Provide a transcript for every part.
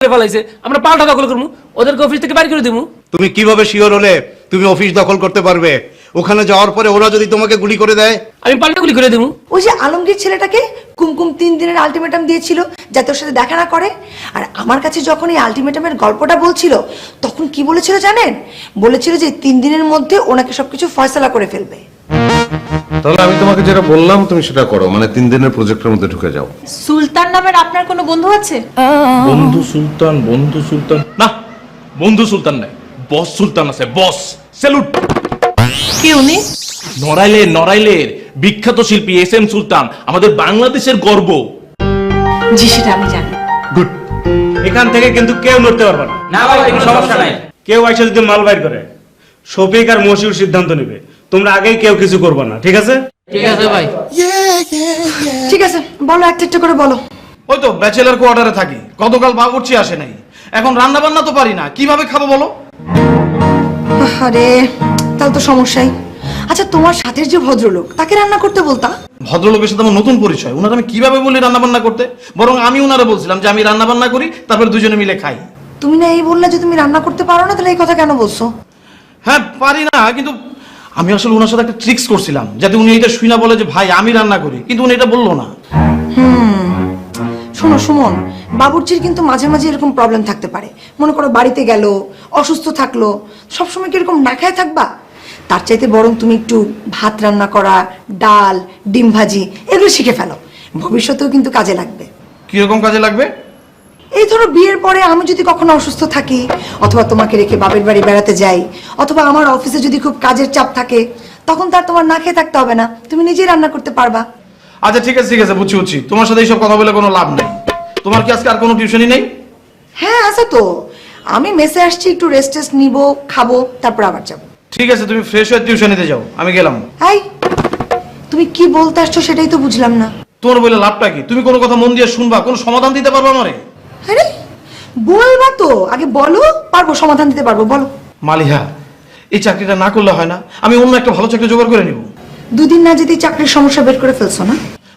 ফেলাইছে, আমরা পাল্টা দখল করবো, ওদেরকে অফিস থেকে বাইর করে দেবো। তুমি কিভাবে শিওর হলে তুমি অফিস দখল করতে পারবে? ওখানে যাওয়ার পরে ওরা যদি তোমাকে গুলি করে দেয়? আমি পাল্টা গুলি করে দেবো। ওই যে আলমগীর ছেলেটাকে কুমকুম 3 দিনের আলটিমেটাম দিয়েছিল যাতে ওর সাথে দেখা না করে, আর আমার কাছে যখন এই আলটিমেটামের গল্পটা বলছিল তখন কি বলেছিল জানেন? বলেছিল যে 3 দিনের মধ্যে ওনাকে সবকিছু ফয়সালা করে ফেলবে। তাহলে আমি তোমাকে যেটা বললাম তুমি সেটা করো, মানে 3 দিনের প্রজেক্টের মধ্যে ঢুকে যাও। সুলতান নামের আপনার কোনো বন্ধু আছে? বন্ধু সুলতান না, বন্ধু সুলতান নাই, বস সুলতান আছে, বস। স্যালুট। কে উনি? নড়াইলের বিখ্যাত শিল্পী SM সুলতান, আমাদের বাংলাদেশের গর্ব। জি, সেটা আমি জানি। গুড। এখান থেকে কিন্তু কেউ নড়তে পারবে না। না ভাই, কোনো সমস্যা নাই। কেউ এসে যদি মাল বাইর করে, শফিক আর মশিউর সিদ্ধান্ত নেবে। তোমরা আগেই কেউ কিছু করবে না, ঠিক আছে? ঠিক আছে ভাই। ঠিক আছে, বলো একটা একটা করে বলো। ওই তো ব্যাচেলার কোয়ার্টারে থাকি, গতকাল বাবুর্চি আসে নাই, এখন রান্না বান্না তো পারি না, কিভাবে খাবো বলো? আরে তাহলে তো সমস্যাই। আচ্ছা, তোমার সাথের যে ভদ্রলোক তাকে রান্না করতে বলতা? ভদ্রলোকের সাথে আমার নতুন পরিচয়, ওনারা আমি কিভাবে বলি রান্না বান্না করতে? বরং আমি ওনারা বলছিলাম যে আমি রান্না বান্না করি, তারপর দুজনে মিলে খাই। তুমি না এই বললে যে তুমি রান্না করতে পারো না, তাহলে এই কথা কেন বলছো? হ্যাঁ পারি না, কিন্তু আমি আসলে ওনার সাথে একটা ট্রিক্স করছিলাম যাতে উনি এটা শুই না বলে যে ভাই আমি রান্না করি, কিন্তু উনি এটা বললো না। শোনো সুমন, বাবুর্চির কিন্তু মাঝে মাঝে এরকম প্রবলেম থাকতে পারে। মনে করো বাড়িতে গেল, অসুস্থ থাকলো, সবসময় কি এরকম না খায় থাকবা? তার চাইতে বরং তুমি একটু ভাত রান্না করা, ডাল, ডিম ভাজি এগুলো শিখে ফেলো, ভবিষ্যতেও কিন্তু কাজে লাগবে। কিরকম কাজে লাগবে? এই ধরো বিয়ের পরে আমি যদি কখনো অসুস্থ থাকি, অথবা তোমাকে রেখে বাপের বাড়ি বেড়াতে যাই, অথবা আমার অফিসে যদি খুব কাজের চাপ থাকে, তখন তার তোমার না খেয়ে থাকতে হবে না, তুমি নিজেই রান্না করতে পারবা। আচ্ছা ঠিক আছে বুঝছি, তোমার সাথে এইসব কথা বলে কোনো লাভ নেই। তোমার কি আজকে আর কোনো টিউশনই নেই? হ্যাঁ আছে তো, আমি মেসে আসছি, একটু রেস্ট নিব, খাবো, তারপর আবার যাবো। ঠিক আছে, তুমি ফ্রেশ হয়ে টিউশন নিতে যাও, আমি গেলাম। হাই, তুমি কি বলতে আসছো সেটাই তো বুঝলাম না। তোমার বলে লাভটা কি? তুমি কোনো কথা মন দিয়ে শুনবা, কোনো সমাধান দিতে পারবা আমারে? আরে বলবা তো, আগে বলো, পারবো, সমাধান দিতে পারবো, বলো। মালিহা, এই চাকরিটা না করলে হয় না? আমি অন্য একটা ভালো চাকরি জোগাড় করে নিব। 2 দিন না যেতেই চাকরির সমস্যা বের করে ফেলছো না?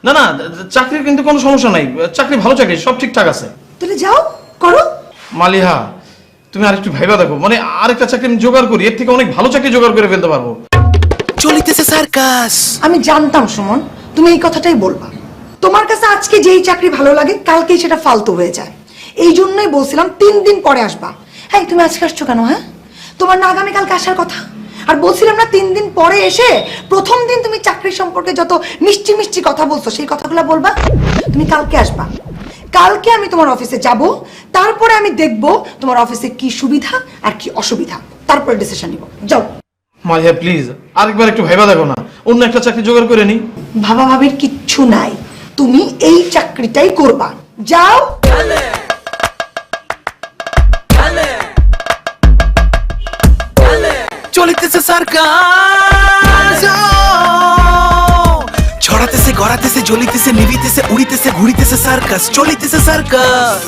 না, চাকরির কিন্তু কোনো সমস্যা নাই, চাকরি ভালো চাকরি, সব ঠিকঠাক আছে। তাহলে যাও, করো। মালিহা, তুমি আরেকটু ভাইবা দেখো, মানে আরেকটা চাকরি আমি জোগাড় করি, এর থেকে অনেক ভালো চাকরি জোগাড় করে ফেলতে পারবো। চলিতেছে সার্কাস। আমি জানতাম সুমন তুমি এই কথাটাই বলবা। তোমার কাছে আজকে যেই চাকরি ভালো লাগে কালকেই সেটা ফালতু হয়ে যায়, এই জন্যই বলছিলাম 3 দিন পরে আসবা। হ্যাঁ, তুমি আজকে আসছো কেন? হ্যাঁ, তোমার না আগামীকালকে আসার কথা? আর বলছিলাম না 3 দিন পরে এসে প্রথম দিন তুমি চাকরি সম্পর্কে যত মিষ্টি মিষ্টি কথা বলছো সেই কথাগুলো বলবা। তুমি কালকে আসবা, কালকে আমি তোমার অফিসে যাব, তারপরে আমি দেখব তোমার অফিসে কি সুবিধা আর কি অসুবিধা, তারপরে ডিসিশন নিব। যাও। মালিহা প্লিজ আরেকবার একটু ভাইবা দেখো না, অন্য একটা চাকরি জোগাড় করে নি। ভাবা ভাবির কিচ্ছু নাই, তুমি এই চাকরিটাই করবা, যাও। চলিতেছে সার্কাস। ছড়াতেছে, গড়াতেছে, জ্বলিতেছে, নিভিতেছে, উড়িতেছে, ঘুরিতেছে সার্কাস। চলিতেছে সার্কাস।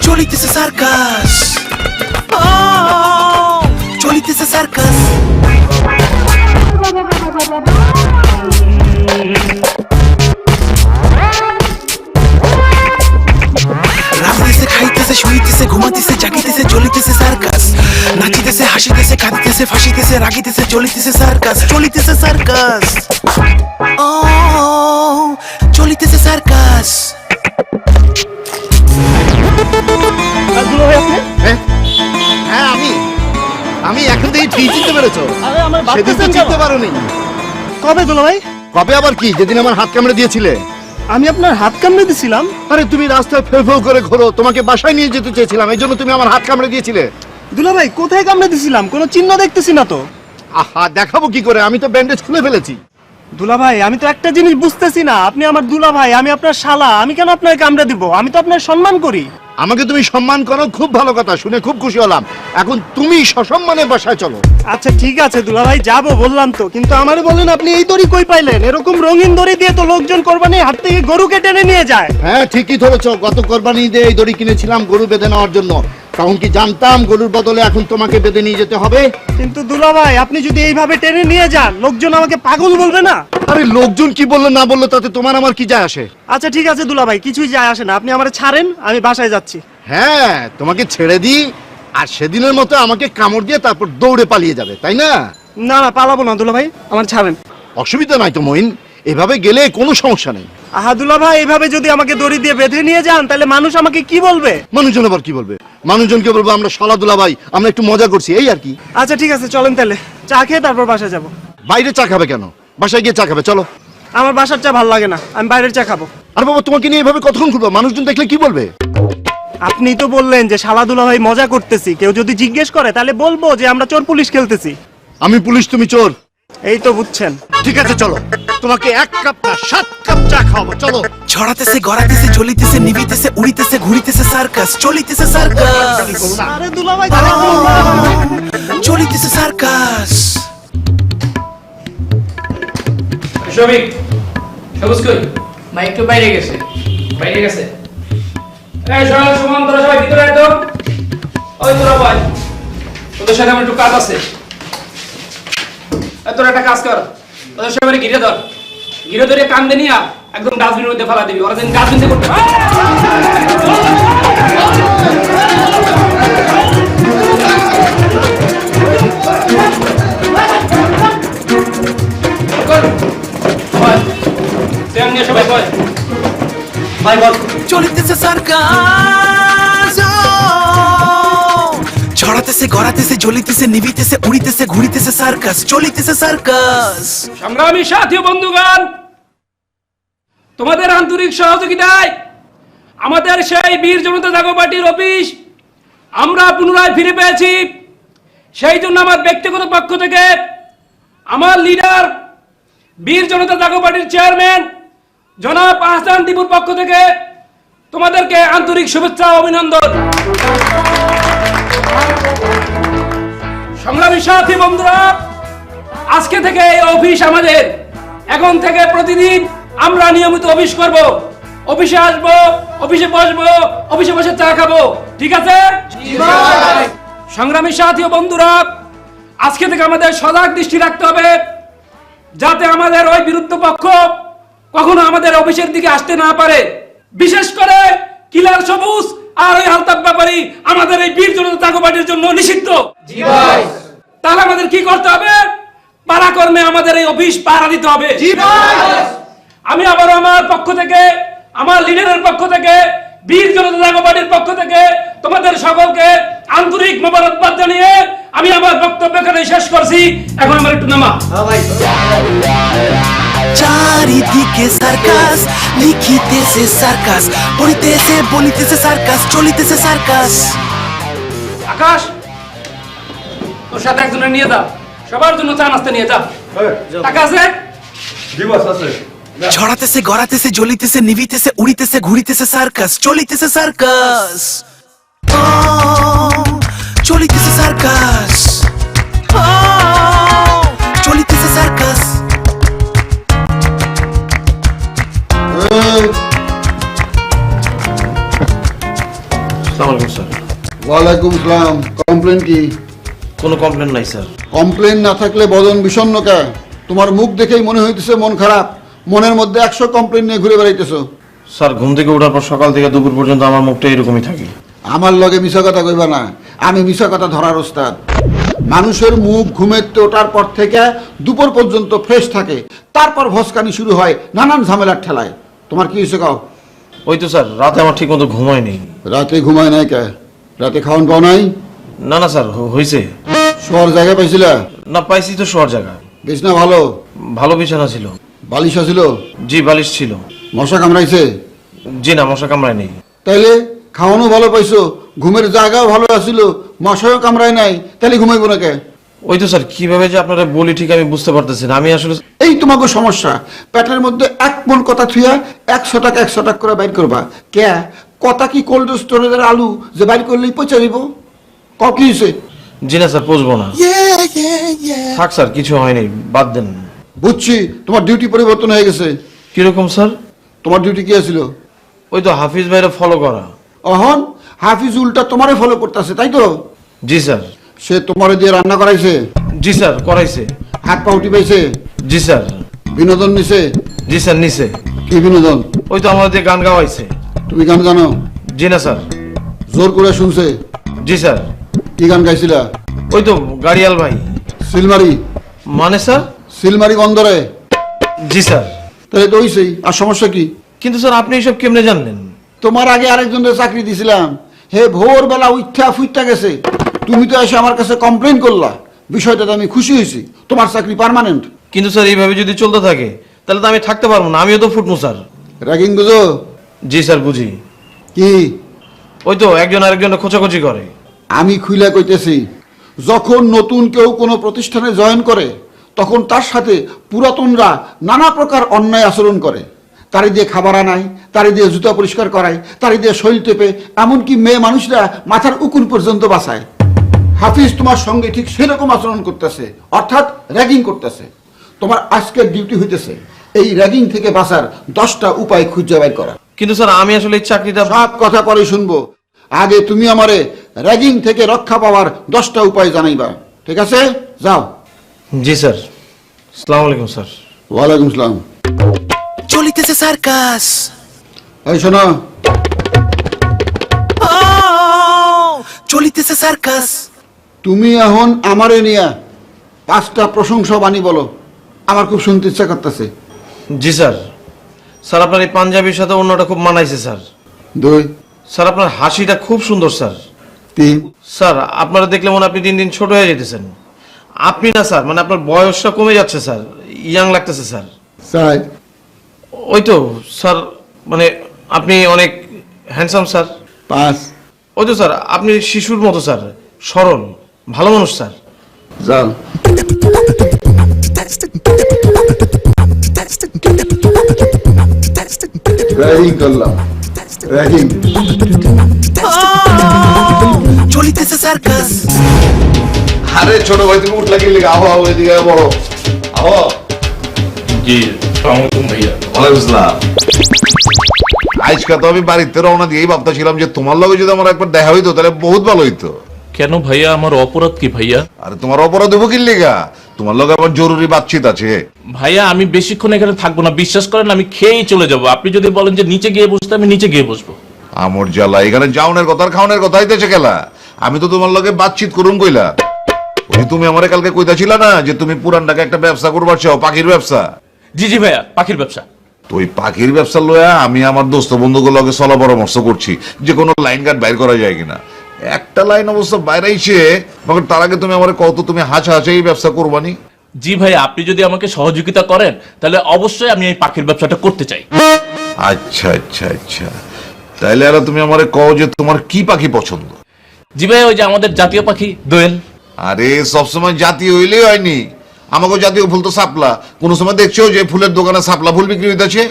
চলিতেছে সার্কাস। চলিতেছে সার্কাস। রাঁধিতেছে, খাইতেছে, শুইতেছে, ঘুমাইতেছে, জাগিতেছে, চলিতেছে সার্কাস। নাচিতেছে, হাসিতেছে, কাঁদিতেছে, ফাঁসিতেছে, রাগিতেছে, চলিতেছে সার্কাস। চলিতেছে সার্কাস। চলিতেছে সার্কাস। হ্যাঁ আমি এখন থেকে ঠিক চিনতে পেরেছো? সেদিন তো চিনতে পারোনি। কবে দুলা ভাই? কবে আবার কি? যেদিন আমার হাত কামড়ে দিয়েছিলে। আমি আপনার হাত কামড়ে দিছিলাম? আরে তুমি রাস্তায় ফেউ ফেউ করে ঘোরো, তোমাকে বাসায় নিয়ে যেতে চেয়েছিলাম, এই জন্য তুমি আমার হাত কামড়ে দিয়েছিলে। দুলা ভাই কোথায় কামড়ে দিছিলাম? কোনো চিহ্ন দেখতেছি না তো। আহা, দেখাবো কি করে? আমি তো ব্যান্ডেজ খুলে ফেলেছি। দুলা ভাই আমি তো একটা জিনিস বুঝতেছি না, আপনি আমার দুলা ভাই, আমি আপনার শালা, আমি কেন আপনাকে কামড়ে দিব? আমি তো আপনার সম্মান করি। আমাকে তুমি সম্মান করো, খুব ভালো কথা, শুনে খুব খুশি হলাম। এখন তুমি সসম্মানে বাসায় চলো। আচ্ছা ঠিক আছে দুলা ভাই, যাবো বললাম তো, কিন্তু আমারে বলেন আপনি এই দড়ি কই পাইলেন? এরকম রঙিন দড়ি দিয়ে তো লোকজন কোরবানির হাট থেকে গরুকে টেনে নিয়ে যায়। হ্যাঁ ঠিকই ধরেছো, গত কোরবানি ঈদে এই দড়ি কিনেছিলাম গরু বেঁধে নেওয়ার জন্য। তখন কি জানতাম গরুর বদলে এখন তোমাকে বেঁধে নিয়ে যেতে হবে? কিন্তু দুলাভাই আপনি যদি এইভাবে টেনে নিয়ে যান লোকজন আমাকে পাগল বলবে না? আরে লোকজন কি বললো না বললো তাতে তোমার আমার কি যায় আসে? আচ্ছা ঠিক আছে দুলাভাই, কিছুই যায় আসে না, আপনি আমারে ছাড়েন, আমি বাসায় যাচ্ছি। হ্যাঁ, তোমাকে ছেড়ে দিই আর সেদিনের মতো আমাকে কামড় দিয়ে তারপর দৌড়ে পালিয়ে যাবে, তাই না? না না, পালাবো না দুলাভাই, আমার ছাড়েন। অসুবিধা নাই তো মইন, এভাবে গেলে কোনো সমস্যা নেই। আহা দুলাভাই, এইভাবে যদি আমাকে দড়ি দিয়ে বেঁধে নিয়ে যান তাহলে মানুষ আমাকে কি বলবে? মানুষজন আবার কি বলবে? মানুষজনকে বলবো আমরা শালাদুলা ভাই, আমরা একটু মজা করছি, এই আর কি। আচ্ছা ঠিক আছে, চলেন তাহলে, চা খেয়ে তারপর বাসায় যাব। বাইরে চা খাবে কেন? বাসায় গিয়ে চা খাবে, চলো। আমার বাসার চা ভালো লাগে না, আমি বাইরের চা খাবো। আর বাবা, তোমাকে নিয়ে এভাবে কতক্ষণ ঘুরবো? মানুষজন দেখলে কি বলবে? আপনি তো বললেন যে শালা দুলাভাই মজা করতেছি, কেউ যদি জিজ্ঞেস করে তাহলে বলবো যে আমরা চোর পুলিশ খেলতেছি। আমি পুলিশ, তুমি চোর। এই তো বুঝছেন। ঠিক আছে চলো, তোমাকে 1 কাপ না 7 কাপ চা খাওয়াবো, চলো। ছড়াতেছে গড়াতেছে জ্বলিতেছে নিভিতেছে উড়িতেছে ঘুরিতেছে সার্কাস চলিতেছে সার্কাস আরে দুলাভাই, চলিতেছে সার্কাস শফিক, সবুজ কই? ভাই একটু বাইরে গেছে। বাইরে গেছে? এই সবাই সুমন, তোরা সবাই ভিতরে আয় তো। ওই তোরা ভাই, তোদের সাথে আমার একটু কাজ আছে। তোরা একটা কাজ কর, ওদের সবাই ঘিরে ধর, ঘিরে ধরে কান্দে নিয়ে একদম ডাস্টবিনের মধ্যে ফেলা দিবি। ওরা যেন ডাস্টবিন করতে সবাই বল ভাই বল। চলিতেছে সার্কাস ছড়াতেছে গড়াতেছে জ্বলিতেছে নিভিতেছে উড়িতেছে ঘুরিতেছে সার্কাস চলিতেছে সার্কাস। সংগ্রামী সাথী ও বন্ধুগণ, তোমাদের আন্তরিক সহযোগিতায় আমাদের সেই বীর জনতা জাগো পার্টির অফিস আমরা পুনরায় ফিরে পেয়েছি। সেই জন্য আমার ব্যক্তিগত পক্ষ থেকে, আমার লিডার বীর জনতা জাগো পার্টির চেয়ারম্যান জনাব আহসান টিপুর পক্ষ থেকে তোমাদেরকে আন্তরিক শুভেচ্ছা ও অভিনন্দন। সংগ্রামী সাথী বন্ধুরা, আজকে থেকে এই অফিস আমাদের। এখন থেকে প্রতিদিন আমরা নিয়মিত অফিস করব, অফিসে আসব, অফিসে বসবো, অফিসে বসে চা খাবো, ঠিক আছে? সংগ্রামী সাথী ও বন্ধুরা, আজকে থেকে আমাদের সজাগ দৃষ্টি রাখতে হবে যাতে আমাদের ওই বিরুদ্ধ পক্ষ কখনো আমাদের অফিসের দিকে আসতে না পারে। বিশেষ করে কিলার সবুজ আর ওই আলতাফ ব্যাপারী আমাদের এই বীর জনতা জাগো পার্টির জন্য নিষিদ্ধ। তাহলে আমাদের কি করতে হবে? পাড়াকর্মে আমাদের এই অফিস পাহারা দিতে হবে। আমি আবার আমার পক্ষ থেকে, আমার লিডারের পক্ষ থেকে, বীর জনতা জাগো পার্টির পক্ষ থেকে তোমাদের সকলকে আন্তরিক মোবারকবাদ জানিয়ে আমি আমার বক্তব্য এখানে শেষ করছি। এখন আমার একটু নামা। চারিদিকে সার্কাস লিখিতেছে সার্কাস পড়িতেছে বলিতেছে সার্কাস চলিতেছে সার্কাস। আকাশ, তোর সাথে একজনের নিয়ে যা, সবার জন্য চা নাস্তা নিয়ে যা। টাকা আছে? ছড়াতেছে গড়াতেছে জ্বলিতেছে নিভিতেছে উড়িতেছে ঘুরিতেছে সার্কাস চলিতেছে সার্কাস চলিতেছে সার্কাস চলিতেছে সার্কাস। আসসালামু আলাইকুম স্যার। ওয়ালাইকুম আসসালাম। কমপ্লেন কি? কোনো কমপ্লেন নাই স্যার। কমপ্লেন না থাকলে বদন বিষণ্ণ কে? তোমার মুখ দেখেই মনে হইতেছে মন খারাপ। মনের মধ্যে 100 কমপ্লেন নিয়ে ঘুরে বেড়াইতেছো। স্যার, ঘুম থেকে ওঠার পর সকাল থেকে দুপুর পর্যন্ত আমার মুখটা এরকমই থাকে। আমার লগে মিছা কথা কইবা না, আমি মিছা কথা ধরার ওস্তাদ। মানুষের মুখ ঘুমের ওঠার পর থেকে দুপুর পর্যন্ত ফ্রেশ থাকে, তারপর ভস্কানি শুরু হয় নানান ঝামেলার ঠেলায়। তোমার কি হয়েছে কাও? ওই তো স্যার, রাতে আমার ঠিক মতো ঘুমায়নি। রাতে ঘুমায় নাই কে? রাতে খাওয়ান পাও নাই? না না স্যার, হয়েছে। শোয়ার জায়গা পাইছিলা? না, পাইছি তো শোয়ার জায়গা। বিছনা ভালো? ভালো বিছানা ছিল। বালিশ ছিল? জি, বালিশ ছিল। মশা কামড়াইছে? জি না, মশা কামড়ায় নেই। তাইলে খাওয়ানো ভালো পাইছো, ঘুমের জায়গাও ভালো আছিল, মশাও কামড়ায় নাই, তাহলে ঘুমাইবো না কে? ওই তো স্যার, কিভাবে যে আপনারা বলি ঠিক আমি বুঝতে পারতেছি না। আমি আসলে এই তোমাকে সমস্যা, পেটের মধ্যে 1 মণ কথা থুয়া 100 টাকা 100 টাকা করে বাইর করবা কে? কথা কি কোল্ড স্টোরেজের আলু যে বাইর করলেই পচে দিব? কি হয়েছে? জি না স্যার, পচবো না। থাক স্যার, কিছু হয়নি, বাদ দেন। বুঝছি, তোমার ডিউটি পরিবর্তন হয়ে গেছে। কিরকম স্যার? তোমার ডিউটি কি ছিল? ওই তো হাফিজ ভাইরা ফলো করা। অহন হাফিজ উল্টা তোমারে ফলো করতেছে, তাই তো? জি স্যার। সে তোমারে দিয়ে রান্না করাইছে, জি স্যার করাইছে। হাত পা উঠি পাইছে, জি স্যার। বিনোদন নিছে? জি স্যার নিছে। কি বিনোদন? ওই তো আমাদের দিয়ে গান গাওয়াইছে। তুমি গান জানো? জি না স্যার। জোর করে শুনছে? জি স্যার। কি গান গাইছিলা? ওই তো গাড়িয়াল ভাই। সিলমারি? মানে স্যার? সিলমারি বন্দরে? জি স্যার। তাহলে তো হইছেই, আর সমস্যা কি? কিন্তু স্যার আপনি এইসব কেমনে জানলেন? তোমার আগে আরেকজনের চাকরি দিছিলাম, হে ভোরবেলা উঠা ফুইটা গেছে, তুমি তো এসে আমার কাছে কমপ্লেন করলা, বিষয়টাতে আমি খুশি হয়েছি, তোমার চাকরি পার্মানেন্ট। কিন্তু স্যার এইভাবে যদি চলতে থাকে তাহলে তো আমি থাকতে পারবো না, আমিও তো ফুটবো স্যার। র্যাগিং বুঝো? জি স্যার বুঝি। কি? ওই তো একজন আরেকজনের খোঁচাখুচি করে। আমি খুইলা কইতেছি, যখন নতুন কেউ কোনো প্রতিষ্ঠানে জয়েন করে তখন তার সাথে পুরাতনরা নানা প্রকার অন্যায় আচরণ করে, তারি দিয়ে খাবার আনায়, তারি দিয়ে জুতা পরিষ্কার করায়, তারি দিয়ে শরীর টেপে, এমনকি মেয়ে মানুষরা মাথার উকুন পর্যন্ত বাঁচায়। হাফিজ তোমার সঙ্গে ঠিক সেরকম আচরণ করতেছে, অর্থাৎ র্যাগিং করতেছে। তোমার আজকের ডিউটি হইতেছে এই র্যাগিং থেকে বাঁচার 10টা উপায় খুঁজে বের করা। কিন্তু স্যার আমি আসলে এই চাকরিটা সব কথা পরে শুনবো, আগে তুমি আমারে র্যাগিং থেকে রক্ষা পাওয়ার 10টা উপায় জানাইবা, ঠিক আছে? যাও। জি স্যার। আসসালামু আলাইকুম স্যার। ওয়ালাইকুম আসসালাম। চলিতেছে সার্কাস। এই শোনো, চলিতেছে সার্কাস। তুমি এখন আমারে নিয়া 5টা প্রশংসা বাণী বলো, আমার খুব শুনতে ইচ্ছা করতেছে। জি স্যার। স্যার আপনার এই পাঞ্জাবির সাথে অন্যটা খুব মানাইছে স্যার। 2, স্যার আপনার হাসিটা খুব সুন্দর স্যার। 3, স্যার আপনারা দেখলে মনে হয় আপনি দিন দিন ছোট হয়ে যেতেছেন। আপনি না স্যার, মানে আপনার বয়সটা কমে যাচ্ছে স্যার, ইয়াং লাগতেছে স্যার। 4, ওই তো স্যার, মানে আপনি অনেক হ্যান্ডসাম স্যার। 5, ওই তো স্যার আপনি শিশুর মতো স্যার, সরল ভালো মানুষ স্যার। যাও। র্যাগিং করলাম, র্যাগিং। চলিতেছে সার্কাস। আরে ছোট ভাই তুমি উঠলা কি লেগে? আহো আহো এদিকে বড় আহো। জি আসসালামু আলাইকুম ভাইয়া। ওয়ালাইকুম আসসালাম। আজকে তো আমি বাড়িতে রওনা দিয়েই ভাবতেছিলাম যে তোমার লগে যদি আমার একবার দেখা হইতো তাহলে বহুত ভালো হইতো। কেন ভাইয়া, আমার অপরাধ কি ভাইয়া? আরে তোমার অপরাধ হবো কি লেগা? তোমার লগে আমার জরুরি বাতচিত আছে। ভাইয়া আমি বেশিক্ষণ এখানে থাকবো না, বিশ্বাস করেন আমি খেয়েই চলে যাব। আপনি যদি বলেন যে নিচে গিয়ে বসতে, আমি নিচে গিয়ে বসবো। আমর জ্বালা, এখানে যাওনের কথা আর খাওনের কথা হইতেছে খেলা। আমি তো তোমার লগে বাতচিত করুম কইলা। ওই তুমি আমারে কালকে কইতাছিলা না যে তুমি পুরান ঢাকা একটা ব্যবসা করবার চাও, পাখির ব্যবসা। জি জি ভাইয়া, পাখির ব্যবসা। তো ওই পাখির ব্যবসা লয়া আমি আমার দোস্ত বন্ধুগুলোর লগে চলা পরামর্শ করছি যে কোনো লাইন গার্ড বাইর করা যায় কিনা। একটা লাইন অবশ্য বাইরাইছে, মगर তার আগে তুমি আমারে কত তুমি হাঁচা হাঁচা এই ব্যবসা করবানি। জি ভাইয়া, আপনি যদি আমাকে সহযোগিতা করেন তাহলে অবশ্যই আমি এই পাখির ব্যবসাটা করতে চাই। আচ্ছা আচ্ছা আচ্ছা, তাইলে আর তুমি আমারে কও যে তোমার কি পাখি পছন্দ? জি ভাইয়া, ওই যে আমাদের জাতীয় পাখি দোয়েল। আরে সবসময় জাতীয় হইলেই হয়নি, আমাকে জাতীয় ফুল তো সাপলা। কোন সময় দেখছো যে ফুলের দোকানে সাপলা ফুল বিক্রি হইতেছে?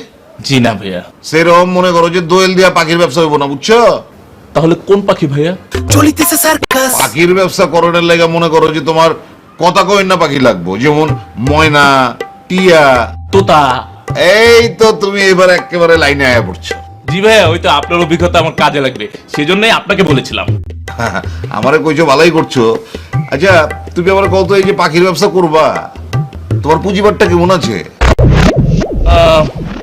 জি না ভাইয়া। সেরকম মনে করো যে দোয়েল দিয়া পাখির ব্যবসা হইব না, বুঝছো? তাহলে কোন পাখি ভাইয়া? চলিতেছে সার্কাস। পাখির ব্যবসা করণের লেগে মনে করো যে তোমার কথা কই না পাখি লাগবো, যেমন ময়না, টিয়া, তোতা। এই তো তুমি এবার একেবারে লাইনে আয়া পড়ছো। জি ভাইয়া, ওই তো আপনার অভিজ্ঞতা আমার কাজে লাগবে, সেজন্যই আপনাকে বলেছিলাম। আমারে কইছো ভালোই করছো। আচ্ছা তুমি আমার কত, এই যে পাখির ব্যবসা করবা, তোমার পুঁজিবারটা কেমন আছে?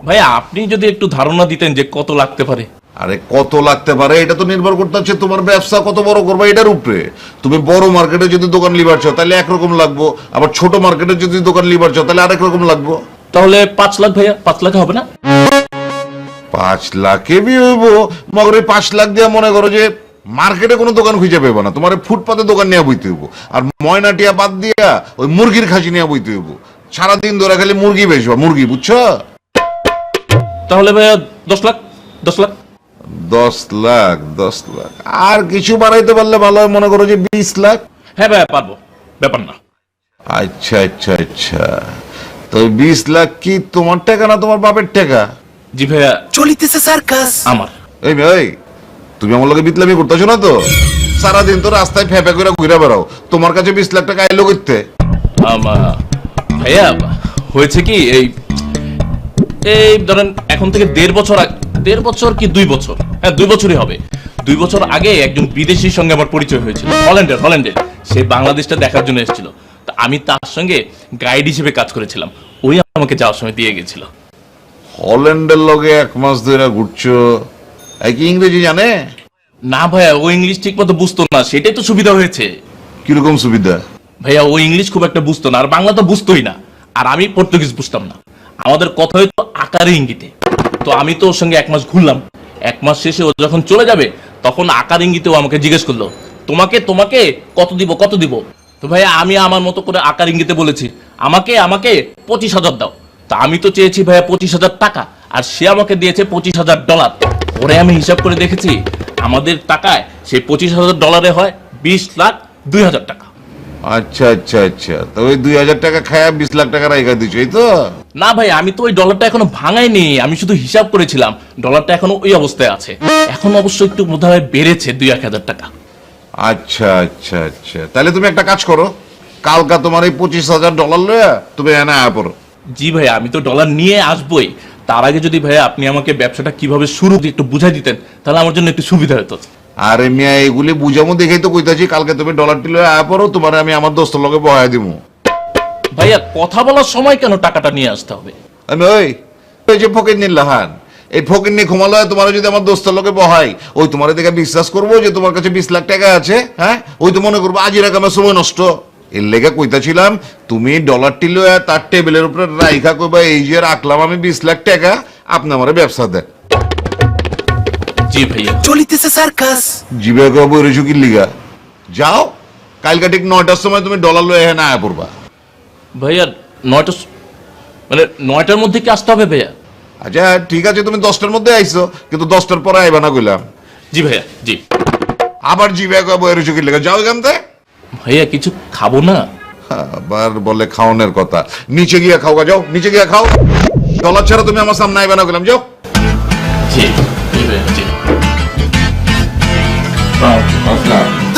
ভাইয়া আপনি যদি একটু ধারণা দিতেন যে কত লাগতে পারে। আরে কত লাগতে পারে এটা তো নির্ভর করতে হচ্ছে তোমার ব্যবসা কত বড় করবা এটার উপরে। তুমি বড় মার্কেটে যদি দোকান লিবার চাও তাহলে একরকম লাগবো, আবার ছোট মার্কেটে যদি দোকান লিবার চাও তাহলে আরেক রকম লাগবো। তাহলে 5 লাখ ভাইয়া, 5 লাখ হবে না? 5 লাখে বি হইব, মগর এই 5 লাখ দিয়ে মনে করো যে মার্কেটে কোনো দোকান খুঁজে পাবো না, তোমার ফুটপাতে দোকান নিয়ে বইতে হইব। আর ময়নাটিয়া বাদ দিয়া ওই মুরগির খাসি নিয়ে বইতে হইব, সারাদিন ধরে খালি মুরগি বেচবা, মুরগি, বুঝছো? তাহলে ভাইয়া 10 লাখ, 10 লাখ। 10 লাখ, 10 লাখ আর কিছু বাড়াইতে পারলে ভালো হয়, মনে করো যে 20 লাখ। হ্যাঁ ভাইয়া পারবো, ব্যাপার না। আচ্ছা আচ্ছা আচ্ছা, তো 20 লাখ কি তোমার টাকা না তোমার বাপের টাকা? জি ভাইয়া। চলিতেছে সার্কাস। আমার। এই ভাই তুমি আমার লগে বিতলামি করতেছো না তো? সারাদিন তো রাস্তায় ফেপে করে ঘুরে বেড়াও, তোমার কাছে 20 লাখ টাকা এলো করতে? ভাইয়া হয়েছে কি, এই ধরেন এখন থেকে 1.5 বছর কি 2 বছর, হ্যাঁ 2 বছরই হবে। 2 বছর আগে একজন বিদেশির সঙ্গে আমার পরিচয় হয়েছিল, হল্যান্ডের। সে বাংলাদেশটা দেখার জন্য এসেছিল। তা আমি তার সঙ্গে গাইড হিসেবে কাজ করেছিলাম। ওই আমাকে যাওয়ার সময় দিয়ে গেছিল। হল্যান্ডের লগে 1 মাস ধরে ঘুরছো, কি ইংরেজি জানে? না ভাইয়া, ও ইংলিশ ঠিক মতো বুঝতো না, সেটাই তো সুবিধা হয়েছে। কিরকম সুবিধা? ভাইয়া ও ইংলিশ খুব একটা বুঝতো না, আর বাংলা তো বুঝতোই না, আর আমি পর্তুগিজ বুঝতাম না। আমাদের কথা হয়তো আকারে ইঙ্গিতে। তো আমি তো ওর সঙ্গে 1 মাস ঘুরলাম। 1 মাস শেষে ও যখন চলে যাবে তখন আকার ইঙ্গিতেও আমাকে জিজ্ঞেস করলো, তোমাকে কত দিব। তো ভাইয়া আমি আমার মতো করে আকার ইঙ্গিতে বলেছি, আমাকে 25,000 দাও। তা আমি তো চেয়েছি ভাইয়া 25,000 টাকা, আর সে আমাকে দিয়েছে $25,000। পরে আমি হিসাব করে দেখেছি আমাদের টাকায় সেই $25,000 হয় 20,02,000 টাকা। আচ্ছা, তো ওই 2,000 টাকা খায়া 20 লাখ টাকা রাইখা দিছো, এই তো? না ভাই, আমি তো ওই ডলারটা এখনো ভাঙাইনি, আমি শুধু হিসাব করেছিলাম। ডলারটা এখনো ওই অবস্থায় আছে, এখন অবশ্য একটু বোধহয় বেড়েছে 2-1,000 টাকা। আচ্ছা, তাহলে তুমি একটা কাজ করো, কালকা তোমার এই $25,000 লয়া তুমি এনে আয়া পড়ো। জি ভাইয়া, আমি তো ডলার নিয়ে আসবোই। তার আগে যদি ভাইয়া আপনি আমাকে ব্যবসাটা কিভাবে শুরু একটু বুঝাই দিতেন, তাহলে আমার জন্য একটু সুবিধা হতো। আরে মিয়া, এগুলি বুঝামো দেখেই তো কইতাছি, কালকে তুমি ডলারটি লয়ে আয়া পড়ো, তোমার আমি আমার দোস্তের লগে বহায় দিমু। ভাইয়া কথা বলার সময় কেন টাকাটা নিয়ে আসতে হবে? আমি ওই যে ফকির নিল্লাহান, এই ফকির নিয়ে ঘুমালো, তোমার যদি আমার দোস্তের লগে বহাই, ওই তোমার দেখে বিশ্বাস করবো যে তোমার কাছে 20 লাখ টাকা আছে। হ্যাঁ, ওই তো মনে করবো আজি রাখামের সময় নষ্ট। এর লেগে কইতাছিলাম, তুমি ডলারটি লয়ে তার টেবিলের উপরে রাইখা কইবা, এই যে রাখলাম আমি 20 লাখ টাকা, আপনি আমার ব্যবসা দেন। জি ভাইয়া। চলিতেছে সার্কাস। জিবে কব রেজু কি লিগা? যাও, কালকে ঠিক 9টার সময় তুমি ডলার লয়ে এখানে আয়া পড়বা। ভাইয়া 9টার মধ্যে কি আসতে হবে ভাইয়া? আচ্ছা ঠিক আছে, তুমি 10টার মধ্যে আইছো, কিন্তু 10টার পরে আইবা না কইলাম। জি ভাইয়া, জি। আবার জিবে কব রেজু কি লিগা? যাও এখান থেকে। ভাইয়া কিছু খাবো না? আবার বলে খাওয়ানোর কথা, নিচে গিয়া খাও, যাও নিচে গিয়া খাও। ডলার ছাড়া তুমি আমার সামনে আইবা না কইলাম, যাও। জি ভাইয়া, জি।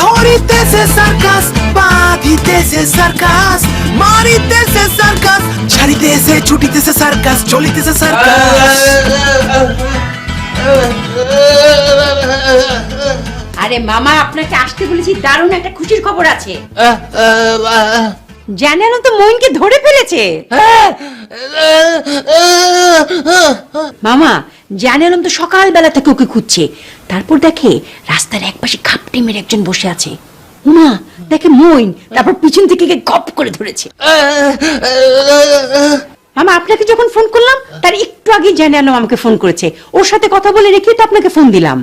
ধরিতেছে সার্কাস, বাঁধিতেছে সার্কাস, মারিতেছে সার্কাস, ছাড়িতেছে ছুটিতেছে সার্কাস, চলিতেছে সার্কাস। আরে মামা, আপনাকে আসতে বলেছি, দারুণ একটা খুশির খবর আছে। জানেন তো মইনকে ধরে ফেলেছে। মামা, জানেন তো সকালবেলা থেকে ওকে খুঁজছে। তারপর দেখে রাস্তার একপাশে খাপটি মেরে একজন বসে আছে। উমা দেখে মইন, তারপর পিছন থেকে গপ করে ধরেছে। মামা, আপনাকে যখন ফোন করলাম তার একটু আগে জানালাম আমাকে ফোন করেছে। ওর সাথে কথা বলে রেখে তো আপনাকে ফোন দিলাম।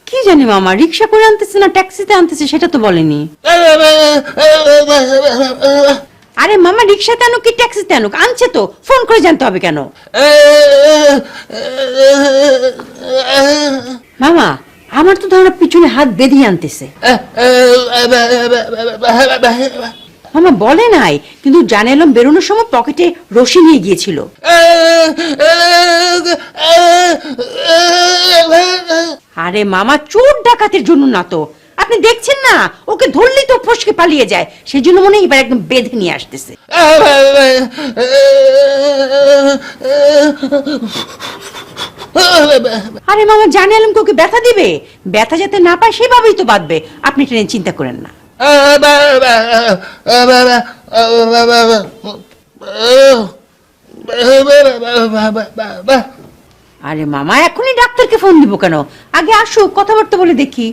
কি জানি মামা, রিক্সা করে আনতেছে না ট্যাক্সিতে আনতেছে সেটা তো বলেনি। আরে মামা, রিক্সাতে আনুক কি ট্যাক্সিতে আনুক, আনছে তো, ফোন করে জানতে হবে কেন? মামা, আমার তো ধারণা পিছনে হাত বেঁধিয়ে আনতেছে। মামা বলে নাই, কিন্তু জানালাম বেরোনোর সময় পকেটে রশি নিয়ে গিয়েছিল। আরে মামা, চোর ডাকাতের জন্য না তো, আপনি দেখছেন না, ওকে ধরলেই তো ফসকে পালিয়ে যায়, সেই জন্য মনে হয় এবার একদম বেঁধে নিয়ে আসতেছে। আরে মামা, জানালাম ওকে ব্যথা দিবে, ব্যথা যাতে না পায় সেভাবেই তো বাঁধবে, আপনি এটা নিয়ে চিন্তা করেন না। আরে মামা, এখনই ডাক্তারকে ফোন দিব কেন? আগে আসুক, কথাবার্তা বলে দেখি।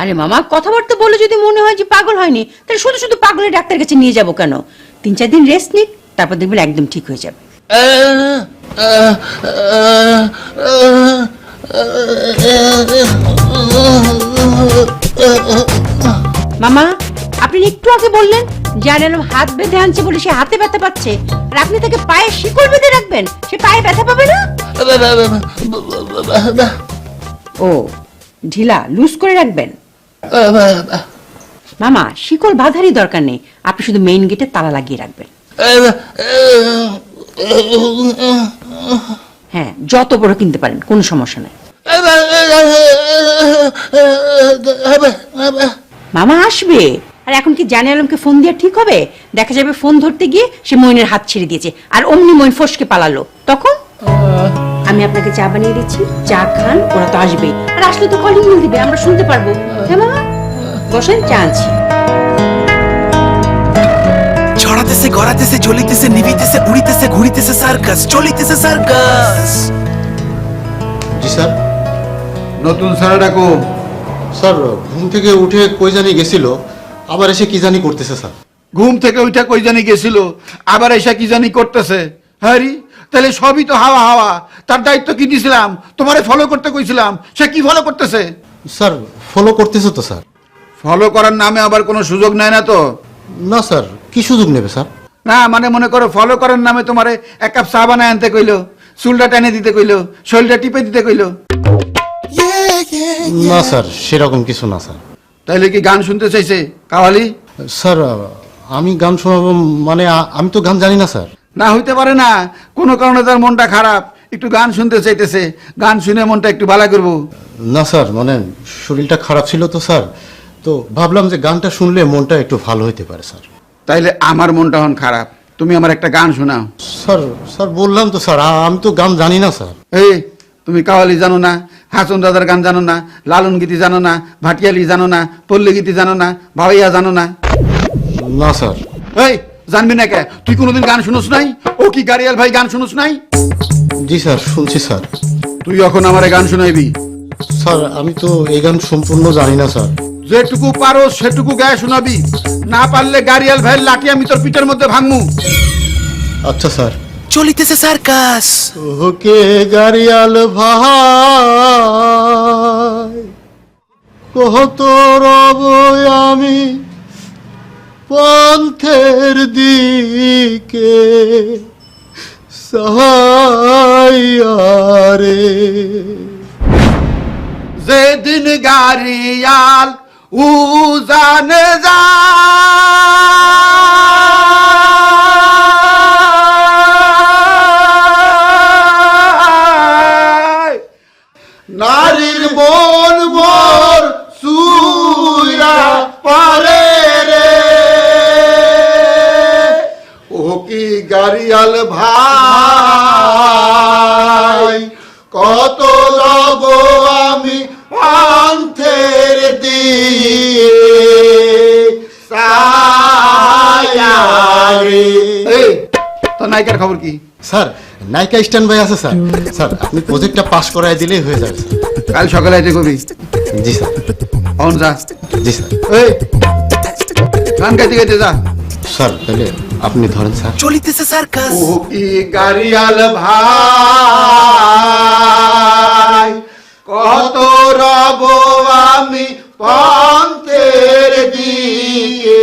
আরে মামা, কথাবার্তা বলে যদি মনে হয় যে পাগল হয়নি, তাহলে শুধু শুধু পাগলের ডাক্তার কাছে নিয়ে যাব কেন? 3-4 দিন রেস্ট নিক, তারপর দেখবেন একদম ঠিক হয়ে যাবে। মামা, আপনি একটু আগে বললেন জানালাম হাত বেঁধে আনছে বলে সে হাতে ব্যথা পাচ্ছে, আর আপনি তাকে পায়ে শিকল বেঁধে রাখবেন, সে পায়ে ব্যথা পাবে না? ও, ঢিলা লুজ করে রাখবেন। মামা, শিকল বাঁধারই দরকার নেই, আপনি শুধু মেইন গেটে তালা লাগিয়ে রাখবেন। হ্যাঁ, যত বড় কিনতে পারেন, কোনো সমস্যা নেই। মামা আসবে, আর এখন কি জানে আলমকে ফোন দিয়ে ঠিক হবে? দেখা যাবে ফোন ধরতে গিয়ে সে মইনের হাত ছেড়ে দিয়েছে, আর অমনি মইন ফসকে পালালো। তখন আমি আপনাকে চা বানিয়ে দিচ্ছি, চা খান, ওরা তো আসবেই, আর আসলে তো কলিং বেল দিবে, আমরা শুনতে পারবো। হ্যাঁ বাবা, বসেন, চা আনছি। ছড়াতেছে গড়াতেছে জ্বলিতেছে নিভিতেছে উড়িতেছে ঘুরিতেছে সার্কাস চলিতেছে সার্কাস। জি স্যার। নতুন স্যার ডাকো। স্যার ঘুম থেকে উঠে কই জানি গেছিল, আবার এসে কি জানি করতেছে স্যার। ঘুম থেকে ওইটা কই জানি গেছিল, আবার এসে কি জানি করতেছে। হ্যারি, তাহলে সবই তো হাওয়া হাওয়া। তার দায়িত্ব কি দিয়েছিলাম? তোমারে ফলো করতে কইছিলাম, সে কি ফলো করতেছে? স্যার ফলো করতেছে তো স্যার। ফলো করার নামে আবার কোনো সুযোগ নেয় না তো? না স্যার, কি সুযোগ নেবে স্যার? না মানে মনে করো ফলো করার নামে তোমারে এক কাপ চা বানায় আনতে কইলো, চুলটা টেনে দিতে কইলো, শরীরটা টিপে দিতে কইলো। না স্যার, সেরকম কিছু না স্যার। তাইলে কি গান শুনতে চাইছে কাওয়ালি? স্যার আমি গান শোনাবো মানে আমি তো গান জানি না স্যার। না হইতে পারে না, কোনো কারণে তার মনটা খারাপ, একটু গান শুনতে চাইতেছে, গান শুনে মনটা একটু ভালো করবো। না স্যার, মানে শরীরটা খারাপ ছিল তো স্যার, তো ভাবলাম যে গানটা শুনলে মনটা একটু ভালো হইতে পারে স্যার। তাইলে আমার মনটা এখন খারাপ, তুমি আমার একটা গান শোনাও। স্যার স্যার বললাম তো স্যার, আমি তো গান জানি না স্যার। এই তুমি কাওয়ালি জানো না, হাসন দাদার গান জানো না, লালন গীতি জানো না, ভাটিয়ালি জানো না, পল্লী গীতি জানো না, ভাওয়াইয়া জানো না? না স্যার। এই জানবি না কে? তুই কোনোদিন গান শুনোস নাই? ও কি গাড়িয়াল ভাই গান শুনোস নাই? জি স্যার, শুনছি স্যার। তুই এখন আমারে গান শোনাইবি। স্যার আমি তো এই গান সম্পূর্ণ জানি না স্যার। যেটুকু পারো সেটুকু গায়ে শোনাবি, না পারলে গাড়িয়াল ভাইয়ের লাঠি আমি তোর পিঠের মধ্যে ভাঙমু। আচ্ছা স্যার। চলিতেছে সার্কাস। ওকে গাড়িয়াল ভাই কত রব আমি পন্থের দিকে সাহাইয়ারে, যেদিন গাড়িয়াল উজানে যায়, নারীর মন মোর সুইরা পারে রে। ও কি গাড়িয়াল ভাই কত লব আমি পান্থের দিয়ে সায়ারে। এই তোর নায়িকার খবর কি? স্যার নায়িকা স্ট্যান্ড বাই আছে স্যার। স্যার আপনি প্রজেক্টটা পাস করায় দিলেই হয়ে যাবে স্যার। কাল সকালে আইতে কবি। জি স্যার। অন যা। জি স্যার। এই গান গাইতে গাইতে যা। স্যার তাহলে আপনি ধরেন স্যার। চলিতেছে সার্কাস। ও কি গাড়িয়াল ভাই কত রব আমি পান্থের দিকে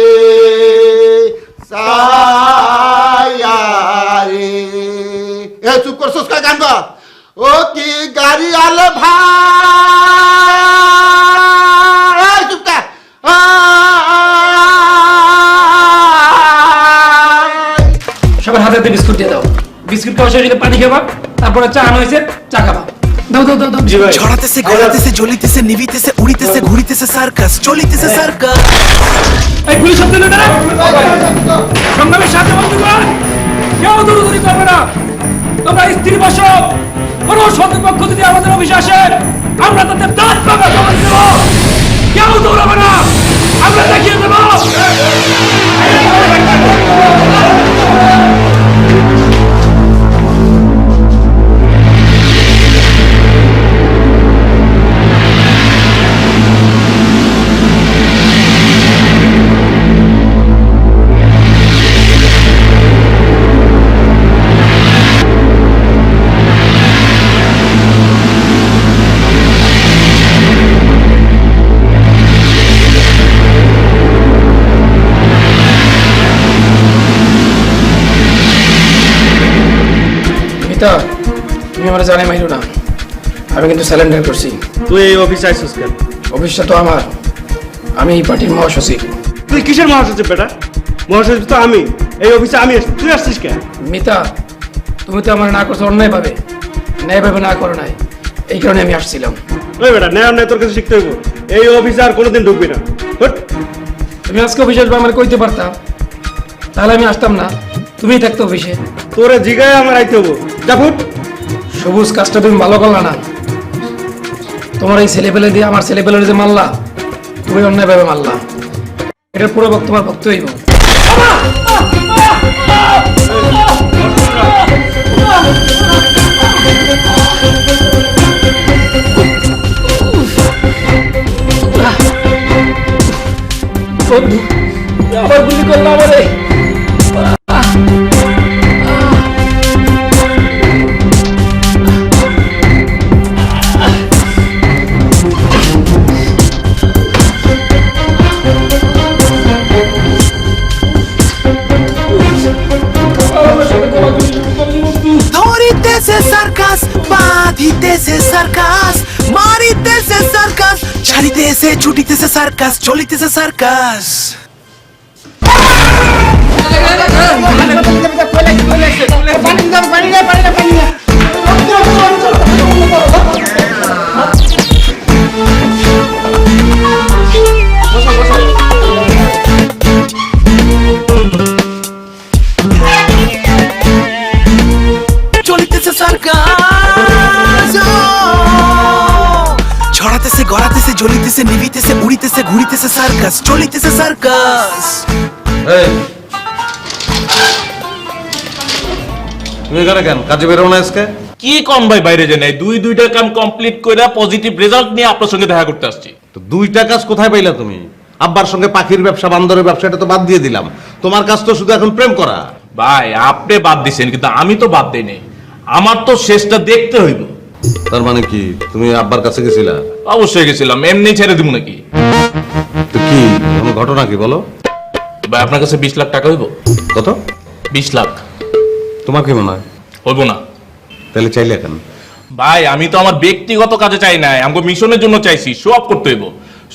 সায়ারে। এ চুপ করছস কা গান গা? ও কি গাড়িয়াল ভাই, এই চুপ কা। সবার হাতে হাতে বিস্কুট দিয়ে দাও, বিস্কুট খাওয়া শেষ হলে পানি খাবা, তারপরে চা আনা হয়েছে, চা খাবা। দাও দাও দাও দাও। ছড়াতেছে গড়াতেছে জ্বলিতেছে নিভিতেছে উড়িতেছে ঘুরিতেছে সার্কাস চলিতেছে সার্কাস। এই পুলিশ শব্দ নেই না, সংগ্রামের সাথে বন্ধুগণ, কেউ দৌড়দৌড়ি করবে না। তোমরা স্থির বসো, কোনো শত্রুপক্ষ যদি আমাদের অফিসে আসে আমরা তাদের দাঁত ভাঙা জবাব দেব। কেউ দৌড়াবে না, আমরা দেখিয়ে দেব। তুমি আমার জানে মাইলো না, আমি কিন্তু স্যালেন্ডার করছি। তুই এই অফিসে আইছিস কেন? অফিসটা তো আমার, আমি এই পার্টির মহাসচিব। তুই কিসের মহাসচিব বেটা? মহাসচিব তো আমি, এই অফিসে আমি আসছি, তুই আসছিস কেন? মিতা, তুমি তো আমার না করছো অন্যায় ভাবে, ন্যায় ভাবে না করো নাই, এই কারণে আমি আসছিলাম। ওই বেটা ন্যায় অন্যায় তোর কাছে শিখতে হইব। এই অফিসে আর কোনোদিন ঢুকবি না। হুট। তুমি আজকে অফিসে আসবে আমার কইতে পারতাম, তাহলে আমি আসতাম না, তুমিই থাকতো অফিসে। তোরে জিগায় আমার আইতে হবো, যা ফুট। সবুজ, কাজটা তুমি ভালো করলা না। তোমার এই ছেলেপেলে দিয়ে আমার ছেলেপেলের যে মারলা, তুমি অন্যায়ভাবে মারলা, এটার পুরো ভক্ত তোমার ভক্ত হইব। বন্ধু, আবার গুলি করলো আমারে। ধরিতেছে সার্কাস, বাঁধিতেছে সার্কাস, মারিতেছে সার্কাস, ছাড়িতেছে ছুটিতেছে সার্কাস, চলিতেছে সার্কাস। চলিতেছে সার্কাস, ছড়াতেছে গড়াতেছে জ্বলিতেছে নিভিতেছে উড়িতেছে ঘুরিতেছে সার্কাস, চলিতেছে সার্কাস। তুমি এখানে কেন, কাজে বেরো না আজকে? কি কম ভাই, বাইরে যে নাই, দুইটা কাম কমপ্লিট করে পজিটিভ রেজাল্ট নিয়ে আপনার সঙ্গে দেখা করতে আসছি। তো 2টা কাজ কোথায় পাইলা তুমি? আব্বার সঙ্গে পাখির ব্যবসা, বান্দরের ব্যবসা, এটা তো বাদ দিয়ে দিলাম। তোমার কাজ তো শুধু এখন প্রেম করা। ভাই আপনি বাদ দিছেন, কিন্তু আমি তো বাদ দেই নাই, আমার তো শেষটা দেখতে হইব। তার মানে কি তুমি আব্বার কাছে গেছিলা? অবশ্যই গেছিলাম, এমনি ছেড়ে দিব নাকি? তো কি কোনো ঘটনা কি বলো? ভাই আপনার কাছে 20 লাখ টাকা হইব? কত? 20 লাখ। তোমার কি মনে হয়? হইব না। তাহলে চাইলে কেন? ভাই আমি তো আমার ব্যক্তিগত কাজে চাই নাই, আমাকে মিশনের জন্য চাইছি, শো অফ করতে হইব।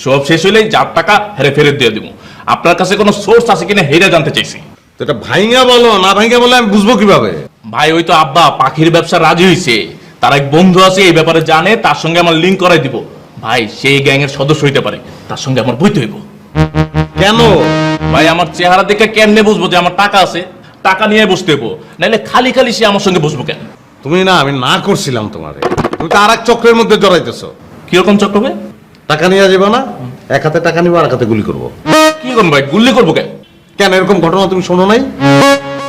শো অফ শেষ হলেই যার টাকা হেরে ফেরত দিয়ে দিব। আপনার কাছে কোনো সোর্স আছে কিনা হেরে জানতে চাইছি। তো এটা ভাইঙ্গা বলো, না ভাইঙ্গা বলে আমি বুঝবো কিভাবে? ভাই ওই তো আব্বা পাখির ব্যবসা রাজি হইছে, তার এক বন্ধু আছে এই ব্যাপারে জানে, তার সঙ্গে আমার লিংক করাই দিব। ভাই সেই গ্যাং এর সদস্য হইতে পারে, তার সঙ্গে আমার বইতে হইব। কেন? ভাই আমার চেহারা দেখে কেমনে বুঝবো যে আমার টাকা আছে? টাকা নিয়ে বসতে হইব, নাইলে খালি খালি সে আমার সঙ্গে বসবো কেন? তুমি না, আমি না করছিলাম তোমারে, তুমি তো আর এক চক্রের মধ্যে জড়াইতেছো। কিরকম চক্র ভাই? টাকা নিয়ে যাবে না, এক হাতে টাকা নিবো আর এক হাতে গুলি করবো। কি করবো ভাই, গুল্লি করবো কেন? কেন, এরকম ঘটনা তুমি শোনো নাই?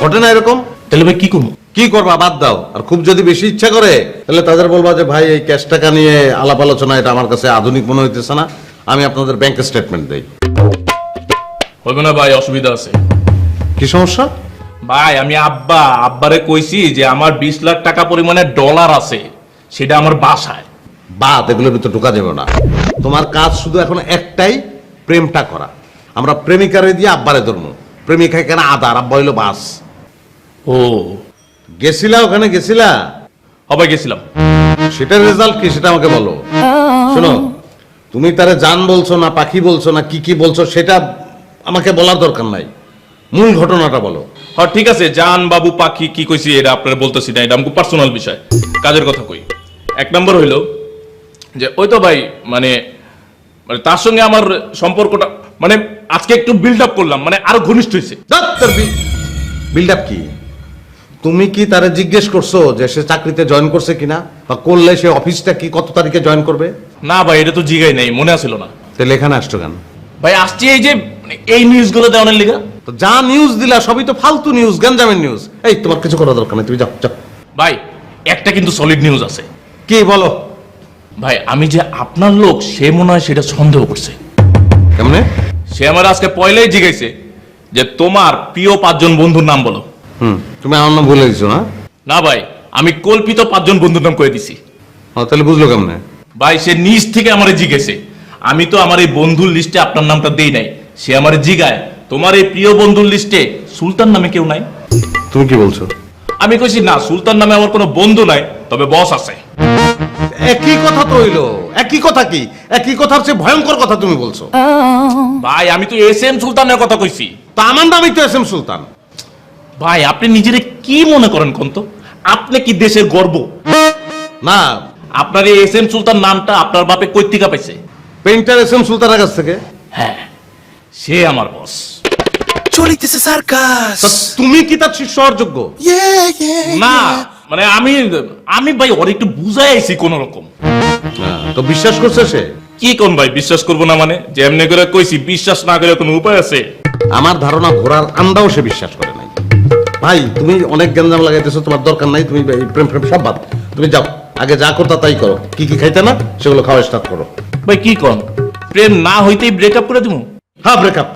ঘটে না এরকম? তাহলে ভাই কি করবো? কি করবা, বাদ দাও। আর খুব যদি বেশি ইচ্ছা করে তাহলে তাদের বলবা যে ভাই এই ক্যাশ টাকা নিয়ে আলাপ আলোচনা, এটা আমার কাছে আধুনিক মনে হইতেছে না, আমি আপনাদের ব্যাংক স্টেটমেন্ট দেই। হইব না ভাই, অসুবিধা আছে। কি সমস্যা? ভাই আমি আব্বারে কইছি যে আমার 20 লাখ টাকা পরিমাণে ডলার আছে, সেটা আমার বাসায়। বাদ, এগুলোর ভিতরে ঢোকা যাবে না। তোমার কাজ শুধু এখন একটাই, প্রেমটা করা। আমরা প্রেমিকারে দিয়ে আব্বারে ধরবো, প্রেমিকা কেন আদার, আব্বা হইলো বাস। ও গেছিলা ওখানে, গেছিলা? হবে, গেছিলাম। সেটার রেজাল্ট কি সেটা আমাকে বলো। শোনো, তুমি তারে জান বলছো না পাখি বলছো না কি কি বলছো সেটা আমাকে বলার দরকার নাই, মূল ঘটনাটা বলো। হ্যাঁ ঠিক আছে, জান বাবু পাখি কি কইছি এটা আপনারা বলতেছি না, এটা আমাকে পার্সোনাল বিষয়, কাজের কথা কই। 1 নম্বর হইলো যে ওই তো ভাই মানে তার সঙ্গে আমার সম্পর্কটা মানে আজকে একটু বিল্ড আপ করলাম, মানে আরো ঘনিষ্ঠ হয়েছে। বিল্ড আপ কি? তুমি কি তারে জিজ্ঞেস করছো যে সে চাকরিতে জয়েন করছে কিনা, বা করলে সে অফিসটা কি কত তারিখে জয়েন করবে? না ভাই, এটা তো জিগাই নাই, মনে আসিল না। তাহলে এখানে আসছো কেন? ভাই আসছি এই যে মানে এই নিউজগুলো দেওয়ার লিগা। তো যা নিউজ দিলা সবই তো ফালতু নিউজ, গঞ্জামের নিউজ। এই তোমার কিছু করা দরকার নেই, তুমি যাও যাও। ভাই একটা কিন্তু সলিড নিউজ আছে। কি বলো? ভাই আমি যে আপনার লোক, সে মনে হয় সেটা সন্দেহ করছে। কেমনে? সে আমার আজকে পয়লাই জিগাইছে যে তোমার প্রিয় 5 জন বন্ধুর নাম বলো। তুমি আমার নাম ভুলে দিছো না? না ভাই, আমি কল্পিত 5 জন বন্ধুর নাম কয়ে দিছি। তাহলে বুঝলো কেমনে? ভাই সে নিজ থেকে আমারে জিজ্ঞেসে, আমি তো আমার এই বন্ধুর লিস্টে আপনার নামটা দেই নাই। সে আমারে জিগায় তোমার এই প্রিয় বন্ধুর লিস্টে সুলতান নামে কেউ নাই? তুমি কি বলছো? আমি কইছি না, সুলতান নামে আমার কোনো বন্ধু নাই, তবে বস আছে। একই কথা তো হইলো। একই কথা কি? একই কথার চেয়ে ভয়ঙ্কর কথা তুমি বলছো। ভাই আমি তো SM সুলতানের কথা কইছি। তা আমার নামই তো SM সুলতান। ভাই আপনি নিজেরে কি মনে করেন কোন তো? আপনি কি দেশের গর্ব না? আপনার এই SM সুলতান নামটা আপনার বাপে কই থেকে পাইছে? পেইন্টার SM সুলতানের কাছ থেকে। হ্যাঁ, সে আমার বস। চলিতেছে সার্কাস। তা তুমি কি তার শিষ্য হওয়ার যোগ্য? না মানে আমি ভাই ওর একটু বুঝাই আইছি কোন রকম। তো বিশ্বাস করছে সে? কি কোন ভাই বিশ্বাস করবো না মানে, যে এমনি করে কইছি, বিশ্বাস না করে কোনো উপায় আছে? আমার ধারণা ঘোড়ার আন্দাও সে বিশ্বাস করে নাই। ভাই তুমি অনেক গ্যাঞ্জাম লাগাইতেছো, তোমার দরকার নাই। তুমি এই প্রেম প্রেম সব বাদ, তুমি যাও আগে যা করতা তাই করো। কি কি খাইতে না সেগুলো খাওয়া স্টার্ট করো। ভাই কি কোন, প্রেম না হইতেই ব্রেকআপ করে দিমু? হ্যাঁ ব্রেকআপ,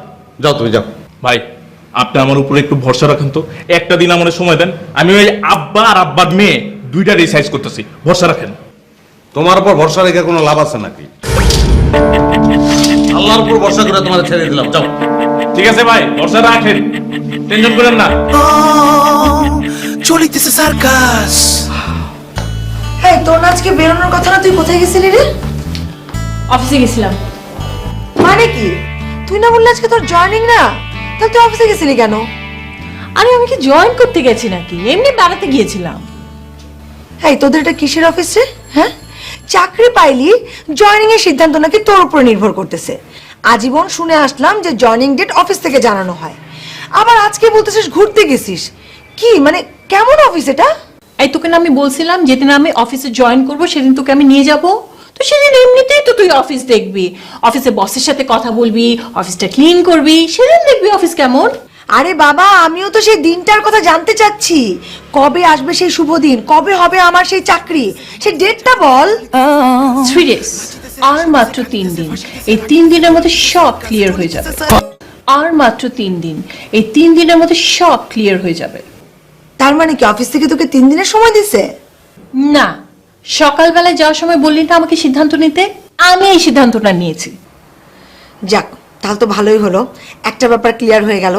যাও তুমি যাও। ভাই আপনি আমার উপরে একটু ভরসা রাখেন তো, একটা দিন আমার সময় দেন, আমি ওই আব্বা আর আব্বার মেয়ে দুইটা রিসাইজ করতেছি, ভরসা রাখেন। তোমার উপর ভরসা রেখে কোনো লাভ আছে নাকি? আল্লাহর উপর ভরসা করে তোমার ছেড়ে দিলাম, যাও। ঠিক আছে ভাই, ভরসা রাখেন, টেনশন করেন না। চলিতেছে সার্কাস। হ্যাঁ, তোর না আজকে বেরোনোর কথা না, তুই কোথায় গেছিলি রে? অফিসে গেছিলাম। মানে কি? তুই না বললি আজকে তোর জয়েনিং না, তাহলে তুই অফিসে গেছিলি কেন? আরে আমি কি জয়েন করতে গেছি নাকি, এমনি বেড়াতে গিয়েছিলাম। হ্যাঁ, তোদের এটা কিসের অফিস রে? হ্যাঁ, চাকরি পাইলি, জয়েনিং এর সিদ্ধান্ত নাকি তোর উপর নির্ভর করতেছে। আজীবন শুনে আসলাম যে জয়েনিং ডেট অফিস থেকে জানানো হয়, আবার আজকে বলতেছিস ঘুরতে গেছিস। কি মানে, কেমন অফিস এটা? এই তোকে না আমি বলছিলাম যেদিন আমি অফিসে জয়েন করব সেদিন তোকে আমি নিয়ে যাব, তো সেদিন এমনিতেই তো তুই অফিস দেখবি, অফিসে বসের সাথে কথা বলবি, অফিসটা ক্লিন করবি, সেদিন দেখবি অফিস কেমন। আরে বাবা, আমিও তো সেই দিনটার কথা জানতে চাচ্ছি। কবে আসবে সেই শুভ দিন? কবে হবে আমার সেই চাকরি? সেই ডেটটা বল। 3 days, আর মাত্র 3 দিন। এই 3 দিনের মধ্যে সব ক্লিয়ার হয়ে যাবে। আর মাত্র 3 দিন, এই 3 দিনের মধ্যে সব ক্লিয়ার হয়ে যাবে। তার মানে কি অফিস থেকে তোকে 3 দিনের সময় দিছে? না, সকালবেলায় যাওয়ার সময় বললি না আমাকে সিদ্ধান্ত নিতে, আমি এই সিদ্ধান্তটা নিয়েছি। যাক, তাহলে তো ভালোই হলো, একটা ব্যাপার ক্লিয়ার হয়ে গেল।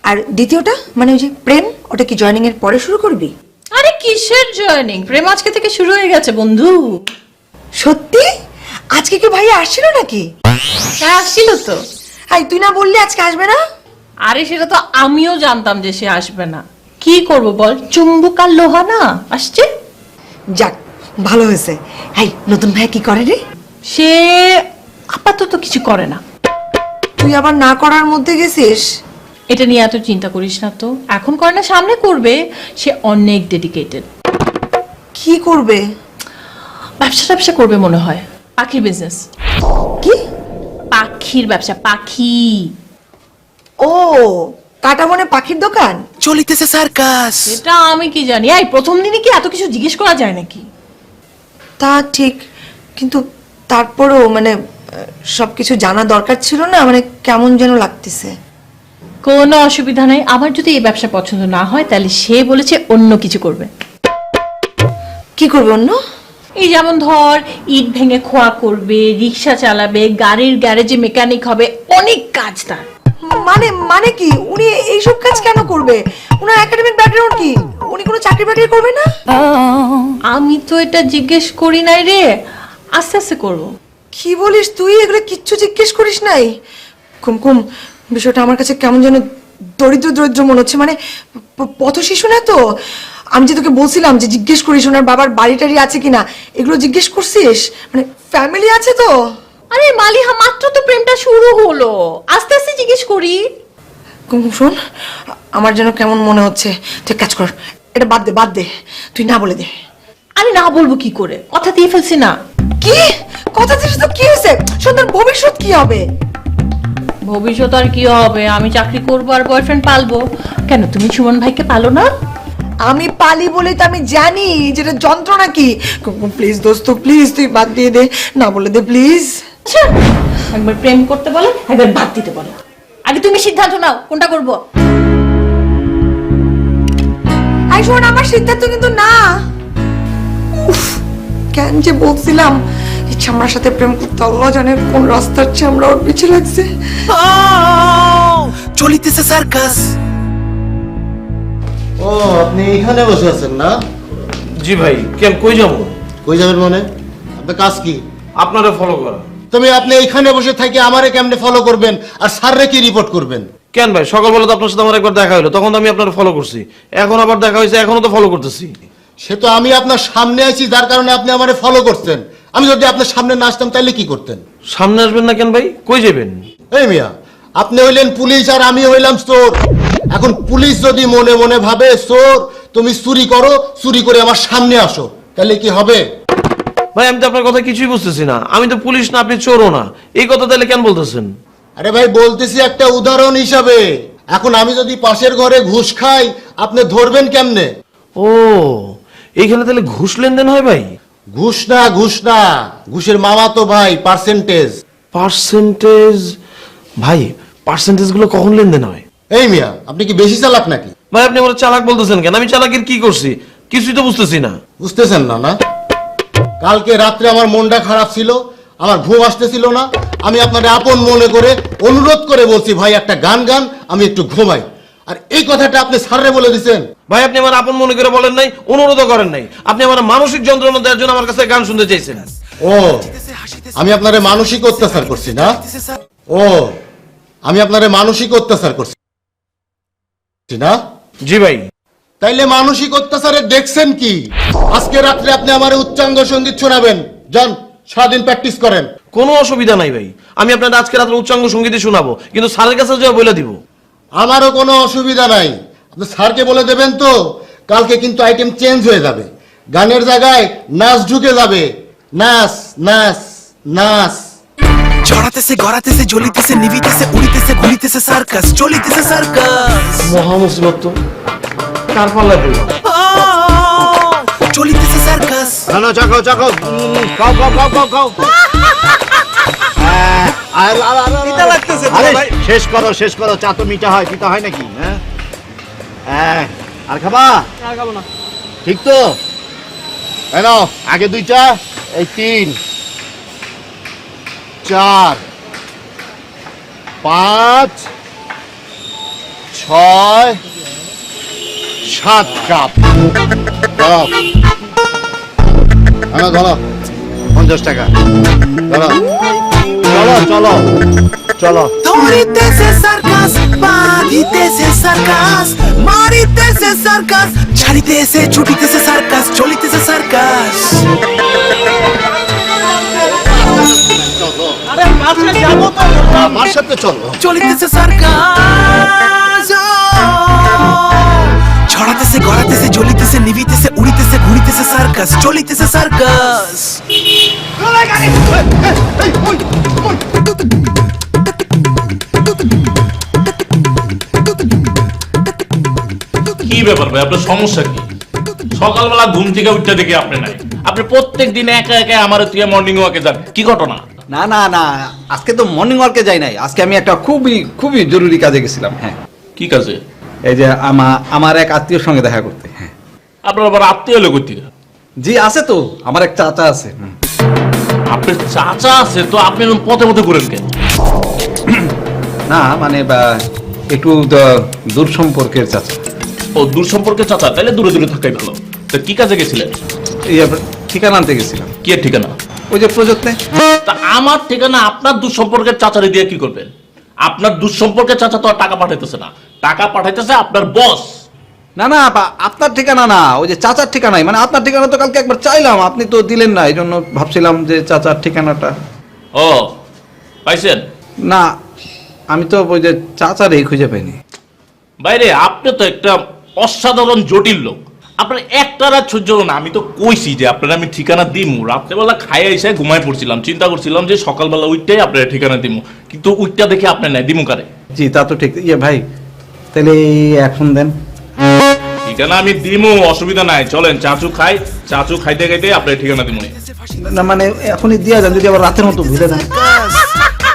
আর দ্বিতীয়টা মানে ওই যে প্রেম, ওটা কি জয়েনিং এর পরে শুরু করবি? আরে কিসের জয়েনিং, প্রেম আজকে থেকে শুরু হয়ে গেছে বন্ধু। সত্যি? আজকে কি ভাই আসছিল নাকি? হ্যাঁ আসছিল তো। হাই, তুই না বললি আজকে আসবে না? আরে সেটা তো আমিও জানতাম যে সে আসবে না, কি করব বল, চুম্বক আর লোহা না, আসছে। যাক, ভালো হয়েছে। হাই, নতুন ভাই কি করে রে? সে আপাতত কিছু করে না। তুই আবার না করার মধ্যে গেছিস? এটা নিয়ে এত চিন্তা করিস না তো, এখন করে না সামনে করবে। সে অনেক ডেডিকেটেড। কি করবে? ব্যবসা করবে মনে হয়, পাখির বিজনেস। কি? পাখির ব্যবসা, পাখি। ও, কাটা মনে পাখির দোকান? চলিতেছে সার্কাস। এটা আমি কি জানি, এই প্রথম দিনে কি এত কিছু জিজ্ঞেস করা যায় নাকি? তা ঠিক, কিন্তু তারপরও মানে সবকিছু জানা দরকার ছিল না, মানে কেমন যেন লাগতেছে। কোনো অসুবিধা নাই, আমার যদি এই ব্যবসা পছন্দ না হয় তাহলে সে বলেছে অন্য কিছু করবে। কি করবে অন্য? এই যেমন ধর, ইট ভেঙে খোয়া করবে, রিক্সা চালাবে, গাড়ির গ্যারেজে মেকানিক হবে, অনেক কাজ তার। মানে কি, উনি এইসব কাজ কেন করবে? উনার একাডেমিক ব্যাকগ্রাউন্ড কি? উনি কোনো চাকরি বাকরি করবে না? আমি তো এটা জিজ্ঞেস করি নাই রে, আস্তে আস্তে করবো। কি বলিস তুই? এগুলো কিচ্ছু জিজ্ঞেস করিস নাই? কুমকুম, বিষয়টা আমার কাছে কেমন যেন দরিদ্র মনে হচ্ছে। মানে পথ শিশু না তো। আমি যে তোকে বলছিলাম যে জিজ্ঞেস করিস ওনার বাবার বাড়ি টাড়ি আছে কিনা, এগুলো জিজ্ঞেস করছিস? মানে ফ্যামিলি আছে তো? আরে মালিহা, মাত্র তো প্রেমটা শুরু হলো, আস্তে আস্তে জিজ্ঞেস করি। কুমকুম শোন, আমার যেন কেমন মনে হচ্ছে। তুই কাজ কর, এটা বাদ দে, তুই না বলে দে। আরে না বলবো কি করে, কথা দিয়ে ফেলছি না। কি কথা দিছিস তো? কি হয়েছে? সুন্দর ভবিষ্যৎ কি হবে? ভবিষ্যৎ আর কি হবে, আমি চাকরি করবো আর বয়ফ্রেন্ড পালবো। কেন তুমি সুমন ভাইকে পালো না? আমি পালি বলে তো আমি জানি যেটা যন্ত্রণা কি। প্লিজ দোস্ত, প্লিজ তুই বাদ দিয়ে দে, না বলে দে প্লিজ। আচ্ছা, একবার প্রেম করতে বলো, একবার বাদ দিতে বলো। আগে তুমি সিদ্ধান্ত নাও কোনটা করবো। আই শোন, আমার সিদ্ধান্ত কিন্তু না। উফ, কেন যে বলছিলাম ইচ্ছা আমার সাথে প্রেম করতে, আল্লাহ জানে কোন রাস্তার চামড়া ওর পিছে লাগছে। চলিতেছে সার্কাস। ও, আপনি এখানে বসে আছেন না? জি ভাই, কেন কই যাবো? কই যাবেন মানে? আপনার কাজ কি? আপনারা ফলো করা। তুমি আপনি এইখানে বসে থাকি আমারে কেমনে ফলো করবেন আর স্যাররে কি রিপোর্ট করবেন? কেন ভাই, সকালবেলা তো আপনার সাথে আমার একবার দেখা হলো, তখন তো আমি আপনার ফলো করছি, এখন আবার দেখা হয়েছে, এখনো তো ফলো করতেছি। সে তো আমি আপনার সামনে আছি যার কারণে আপনি আমারে ফলো করছেন। আমি যদি আপনার সামনে না আসতাম তাহলে কি করতেন? সামনে আসবেন না কেন ভাই, কই যাবেন? এই মিয়া, আপনি হইলেন পুলিশ আর আমি হইলাম চোর। এখন পুলিশ যদি মনে মনে ভাবে চোর, তুমি চুরি করো, চুরি করে আমার সামনে আসো, তাহলে কি হবে? ভাই আমি তো আপনার কথা কিছুই বুঝতেছি না। আমি তো পুলিশ না, আপনি চোরও না, এই কথা তাহলে কেন বলতেছেন? আরে ভাই বলতেছি একটা উদাহরণ হিসাবে। এখন আমি যদি পাশের ঘরে ঘুষ খাই, আপনি ধরবেন কেমনে? ও, এইখানে তাহলে ঘুষ লেনদেন হয় ভাই? ঘুষ না, ঘুষ না, ঘুষের মামা তো ভাই পার্সেন্টেজ। পার্সেন্টেজ? ভাই পার্সেন্টেজ গুলো কখন লেনদেন হয়? এই মিয়া, আপনি কি বেশি চালাক নাকি? ভাই আপনি আমার চালাক বলতেছেন কেন? আমি চালাকের কি করছি? কিছুই তো বুঝতেছি না। বুঝতেছেন না? না, কালকে রাত্রে আমার মনটা খারাপ ছিল, আমার ঘুম আসতেছিল না, আমি আপনাকে আপন মনে করে অনুরোধ করে বলছি, ভাই একটা গান গান, আমি একটু ঘুমাই। আর এই কথাটা আপনি স্যাররে বলে দিছেন। ভাই আপনি আমার আপন মনে করে বলেন নাই, অনুরোধও করেন নাই, আপনি আমার মানসিক যন্ত্রণা দেওয়ার জন্য আমার কাছে গান শুনতে চাইছেন। ও, আমি আপনারে মানসিক অত্যাচার করছি না? ও, আমি আপনারে মানসিক অত্যাচার করছি না? জি ভাই। তাইলে মানসিক অত্যাচারে দেখছেন কি? আজকে রাত্রে আপনি আমার উচ্চাঙ্গ সঙ্গীত শোনাবেন, যান সারাদিন প্র্যাকটিস করেন। কোনো অসুবিধা নাই ভাই, আমি আপনার আজকে রাত্রে উচ্চাঙ্গ সঙ্গীতই শোনাবো, কিন্তু স্যারের কাছে যাওয়া বলে দিব। আমারও কোনো অসুবিধা নাই, আপনি স্যারকে বলে দেবেন তো। কালকে কিন্তু আইটেম চেঞ্জ হয়ে যাবে, গানের জায়গায় নাচ ঢুকে যাবে। নাচ নাচ নাচ। ছড়াতেছে গড়াতেছে জ্বলিতেছে নিভিতেছে উড়িতেছে ঘুরিতেছে সার্কাস চলিতেছে সার্কাস মহা মুসিবত তো, কার পাল্লায় পড়লাম? চলিতেছে সার্কাস না চাকাও চাকাও, খাও খাও খাও খাও খাও। আরে শেষ করো শেষ করো, চা তো মিঠা হয়, পিতা হয় নাকি? হ্যাঁ, আর খাবা? খাবো না। ঠিক তো? এই নাও, আগে 2টা, এই 3 4 5 6 7 কাপ। ধরো ধরো 50 টাকা ধরো। চলো চলো চলো। ধরিতেছে সার্কাস বাঁধিতেছে সার্কাস মারিতেছে সার্কাস ছাড়িতেছে ছুটিতেছে সার্কাস চলিতেছে সার্কাস আরে আজকে যাবো তো। আমার সাথে চলো। চলিতেছে সার্কাস ছড়াতেছে গড়াতেছে জ্বলিতেছে নিভিতেছে উড়িতেছে ঘুরিতেছে সার্কাস চলিতেছে সার্কাস কি ব্যাপার ভাই, আপনার সমস্যা কি? সকালবেলা ঘুম থেকে উঠতে দেখি আপনি নাই, আপনি প্রত্যেক দিন একা একা আমার তুই মর্নিং ওয়াকে যান, কি ঘটনা? না না না, আজকে তো মর্নিং ওয়ার্কে যাই নাই, আজকে আমি একটা খুবই খুবই জরুরি কাজে গেছিলাম। হ্যাঁ, কি কাজে? এই যে আমার এক আত্মীয়র সঙ্গে দেখা করতে। হ্যাঁ। আপনার আবার আত্মীয় লোক থেকে? জি আছে তো, আমার এক চাচা আছে। আপনার চাচা আছে তো আপনি এরকম পথে পথে ঘুরেন কেন? না মানে একটু দূর সম্পর্কের চাচা। ও, দূর সম্পর্কে চাচা, তাহলে দূরে দূরে থাকাই ভালো। তো কি কাজে গেছিলেন? এই ঠিকানা আনতে গেছিলাম। কি এর ঠিকানা? ওই যে প্রযত্নে। তা আমার ঠিকানা আপনার দূর সম্পর্কের চাচারে দিয়ে কি করবেন? আপনার দূর সম্পর্কের চাচা তো আর টাকা পাঠাইতেছে না, টাকা পাঠাইতেছে আপনার বস। না না আপনার ঠিকানা না, ওই যে চাচার ঠিকানাই। মানে আপনার ঠিকানা তো কালকে একবার চাইলাম, আপনি তো দিলেন না, এই জন্য ভাবছিলাম যে চাচার ঠিকানাটা। ও পাইছেন? না, আমি তো ওই যে চাচারই খুঁজে পাইনি। বাইরে আপনি তো একটা অসাধারণ জটিল লোক, আপনার একটা রাত সহ্য হলো না। আমি তো কইছি যে আপনার আমি ঠিকানা দিমু, রাত্রেবেলা খাইয়া এসে ঘুমায় পড়ছিলাম, চিন্তা করছিলাম যে সকালবেলা উইটাই আপনার ঠিকানা দিমু, কিন্তু উইটা দেখে আপনার নাই, দিমু কারে? জি তা তো ঠিক। ভাই তাহলে এখন দেন ঠিকানা। আমি দিমু, অসুবিধা নাই, চলেন চাচু খাই, চাচু খাইতে খাইতে আপনার ঠিকানা দিমু। না মানে এখনই দিয়া যান, যদি আবার রাতের মতো ভুলে না।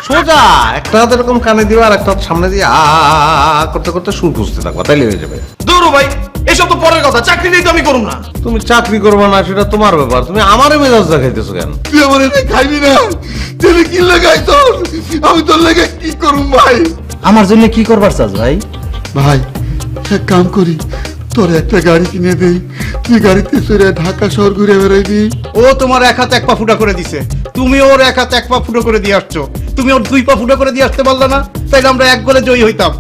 সোজা একটা হাত এরকম কানে দিবা আর একটা হাত সামনে দিয়ে আ করতে করতে সুর খুঁজতে থাকো, তাইলে হয়ে যাবে। দূর ভাই, এসব তো পরের কথা, চাকরি নেই তো আমি করুম না। তুমি চাকরি করবে না সেটা তোমার ব্যাপার, তুমি আমারে মেজাজ দেখাইতেছো কেন? তুই আমার এটা খাইবি না, তুই কি লাগাই তোর? আমি তোর লেগে কি করুম ভাই? আমার জন্য কি করবার চাস ভাই? ভাই এক কাম করি, তোর একটা গাড়ি কিনে দেই, তুই গাড়িতে চড়ে ঢাকা শহর ঘুরে বেড়াইবি। ও তোমার এক হাতে 1 পা ফুটা করে দিছে, তুমি ওর এক হাতে 1 পা ফুটো করে দিয়ে আসছো, তুমি ওর 2 পা ফুটো করে দিয়ে আসতে পারলে না, তাইলে আমরা 1 গোলে জয়ী হইতাম।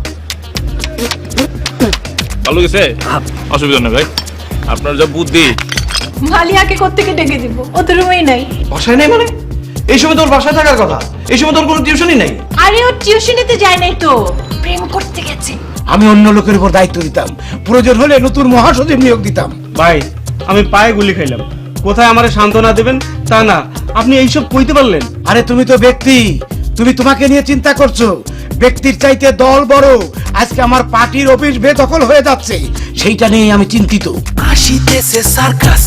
ভালো গেছে, অসুবিধা নেই ভাই, আপনার যা বুদ্ধি। মালিয়াকে কোত্থেকে ডেকে দিব, ও তো রুমেই নাই। বাসায় নেই মানে? এই সময় তোর বাসায় থাকার কথা, এই সময় তোর কোনো টিউশনই নেই। আরে ও টিউশনিতে যায় নাই তো, প্রেম করতে গেছে। আমি অন্য লোকের উপর দায়িত্ব দিতাম, প্রয়োজন হলে নতুন মহাসচিব নিয়োগ দিতাম। ভাই আমি পায়ে গুলি খাইলাম, কোথায় আমারে সান্ত্বনা দেবেন তা না, আপনি এইসব কইতে পারলেন? আরে তুমি তো ব্যক্তি, তুমি তোমাকে নিয়ে চিন্তা করছো, ব্যক্তির চাইতে দল বড়। আজকে আমার পার্টির অফিস বেদখল হয়ে যাচ্ছে, সেইটা নিয়ে আমি চিন্তিত। আসিতেছে সার্কাস,